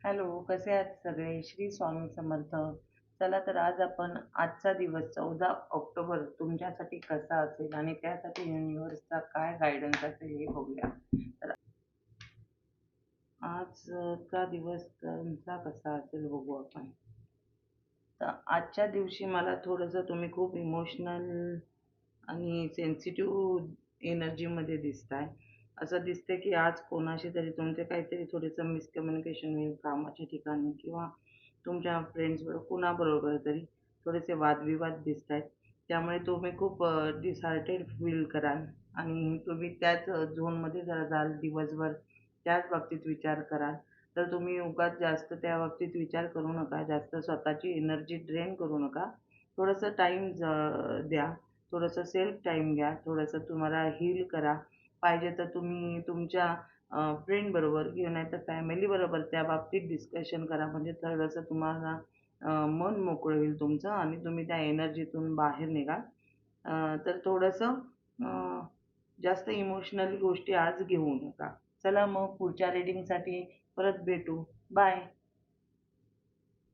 Hello, कसे आहात सगळे? श्री स्वामी समर्थ. चला तर आज आपण आजचा दिवस 14 ऑक्टोबर तुमच्यासाठी कसा असेल आणि त्यासाठी युनिव्हर्सचा काय गाईडन्स असेल हे बघूया. तर आजचा दिवस तुमचा कसा असेल बघू आपण. तर आजच्या दिवशी मला थोडंसं तुम्ही खूप इमोशनल आणि सेन्सिटिव्ह एनर्जीमध्ये दिसताय. असं दिसतंय की आज कोणाशी तरी तुमचे काहीतरी थोडंसं मिसकम्युनिकेशन होईल कामाच्या ठिकाणी किंवा तुमच्या फ्रेंड्सबरोबर कुणाबरोबर तरी थोडेसे वादविवाद दिसतायत. त्यामुळे तुम्ही खूप डिसहार्टेड फील कराल आणि तुम्ही त्याच झोनमध्ये जरा जाल दिवसभर. त्याच बाबतीत विचार कराल. तर तुम्ही उगाच जास्त त्या बाबतीत विचार करू नका. जास्त स्वतःची एनर्जी ड्रेन करू नका. थोडंसं टाईम द्या. थोडंसं सेल्फ टाईम घ्या. थोडंसं तुम्हाला हील करा. पाहिजे तर तुम्ही तुमच्या फ्रेंडबरोबर किंवा नाहीतर फॅमिलीबरोबर त्या बाबतीत डिस्कशन करा. म्हणजे थोडंसं तुम्हाला मन मोकळं होईल तुमचं आणि तुम्ही त्या एनर्जीतून बाहेर निघाल. तर थोडंसं जास्त इमोशनल गोष्टी आज घेऊ नका. चला मग पुढच्या रीडिंगसाठी परत भेटू. बाय.